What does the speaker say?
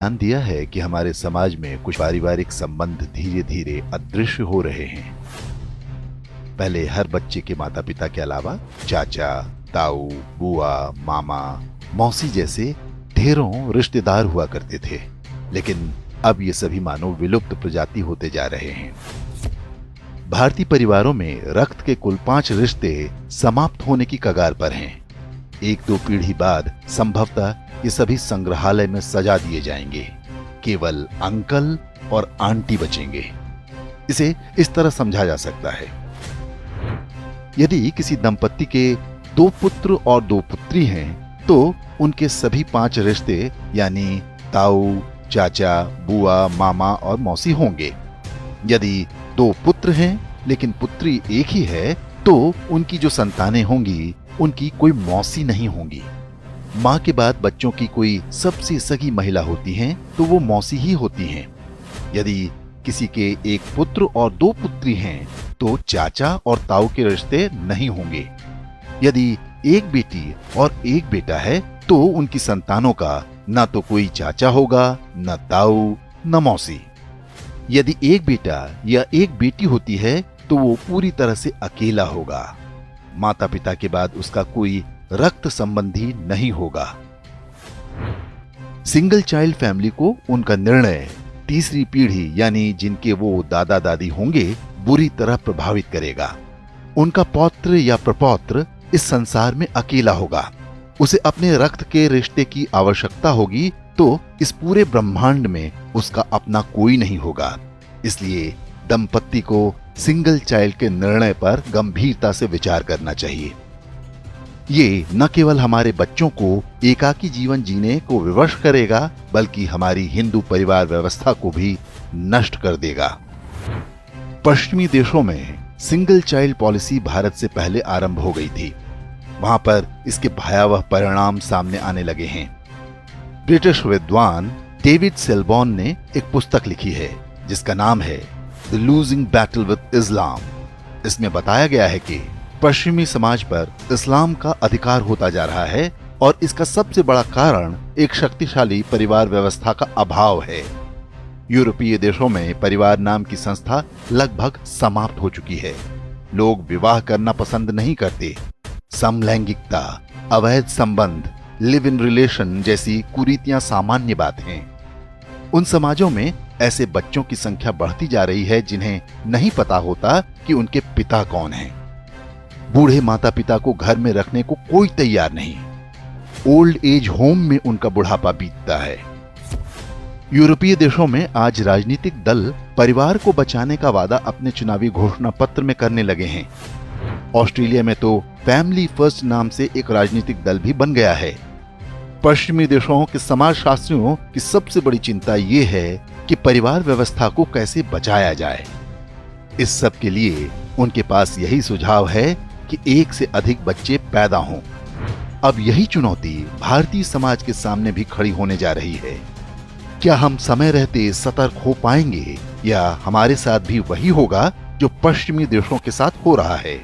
ध्यान दिया है कि हमारे समाज में कुछ पारिवारिक संबंध धीरे धीरे अदृश्य हो रहे हैं। पहले हर बच्चे के माता पिता के अलावा चाचा, ताऊ, बुआ, मामा, मौसी जैसे ढेरों रिश्तेदार हुआ करते थे, लेकिन अब ये सभी मानो विलुप्त प्रजाति होते जा रहे हैं। भारतीय परिवारों में रक्त के कुल 5 रिश्ते समाप्त होने की कगार पर हैं। 1-2 पीढ़ी बाद संभवतः ये सभी संग्रहालय में सजा दिए जाएंगे। केवल अंकल और आंटी बचेंगे। इसे इस तरह समझा जा सकता है, यदि किसी दंपत्ति के 2 पुत्र और 2 पुत्री हैं, तो उनके सभी 5 रिश्ते यानी ताऊ, चाचा, बुआ, मामा और मौसी होंगे। यदि 2 पुत्र हैं लेकिन पुत्री एक ही है, तो उनकी जो संतानें होंगी उनकी कोई मौसी नहीं होंगी। माँ के बाद बच्चों की कोई सबसे सगी महिला होती हैं, तो वो मौसी ही होती हैं। यदि किसी के 1 पुत्र और 2 पुत्री हैं, तो चाचा और ताऊ के रिश्ते नहीं होंगे। यदि 1 बेटी और 1 बेटा है, तो उनकी संतानों का न तो कोई चाचा होगा, न ताऊ, न मौसी। यदि 1 बेटा या 1 बेटी होती है, तो वो पूरी तरह से अकेला होगा। माता पिता के बाद उसका कोई रक्त संबंधी नहीं होगा। सिंगल चाइल्ड फैमिली को उनका निर्णय तीसरी पीढ़ी यानी जिनके वो दादा दादी होंगे बुरी तरह प्रभावित करेगा। उनका पौत्र या प्रपौत्र इस संसार में अकेला होगा। उसे अपने रक्त के रिश्ते की आवश्यकता होगी, तो इस पूरे ब्रह्मांड में उसका अपना कोई नहीं होगा। इसलिए दंपत्ति को सिंगल चाइल्ड के निर्णय पर गंभीरता से विचार करना चाहिए। ये न केवल हमारे बच्चों को एकाकी जीवन जीने को विवश करेगा, बल्कि हमारी हिंदू परिवार व्यवस्था को भी नष्ट कर देगा। पश्चिमी देशों में सिंगल चाइल्ड पॉलिसी भारत से पहले आरंभ हो गई थी। वहां पर इसके भयावह परिणाम सामने आने लगे हैं। ब्रिटिश विद्वान डेविड सेलबॉर्न ने एक पुस्तक लिखी है जिसका नाम है द लूजिंग बैटल विद इस्लाम। इसमें बताया गया है कि पश्चिमी समाज पर इस्लाम का अधिकार होता जा रहा है और इसका सबसे बड़ा कारण एक शक्तिशाली परिवार व्यवस्था का अभाव है। यूरोपीय देशों में परिवार नाम की संस्था लगभग समाप्त हो चुकी है। लोग विवाह करना पसंद नहीं करते। समलैंगिकता, अवैध संबंध, लिव इन रिलेशन जैसी कुरीतियां सामान्य बात हैं। उन समाजों में ऐसे बच्चों की संख्या बढ़ती जा रही है जिन्हें नहीं पता होता कि उनके पिता कौन हैं। बूढ़े माता पिता को घर में रखने को कोई तैयार नहीं। ओल्ड एज होम में उनका बुढ़ापा बीतता है। यूरोपीय देशों में आज राजनीतिक दल परिवार को बचाने का वादा अपने चुनावी घोषणा पत्र में करने लगे हैं। ऑस्ट्रेलिया में तो फैमिली फर्स्ट नाम से एक राजनीतिक दल भी बन गया है। पश्चिमी देशों के समाजशास्त्रियों की सबसे बड़ी चिंता ये है कि परिवार व्यवस्था को कैसे बचाया जाए। इस सब के लिए उनके पास यही सुझाव है कि एक से अधिक बच्चे पैदा हों। अब यही चुनौती भारतीय समाज के सामने भी खड़ी होने जा रही है। क्या हम समय रहते सतर्क हो पाएंगे या हमारे साथ भी वही होगा जो पश्चिमी देशों के साथ हो रहा है?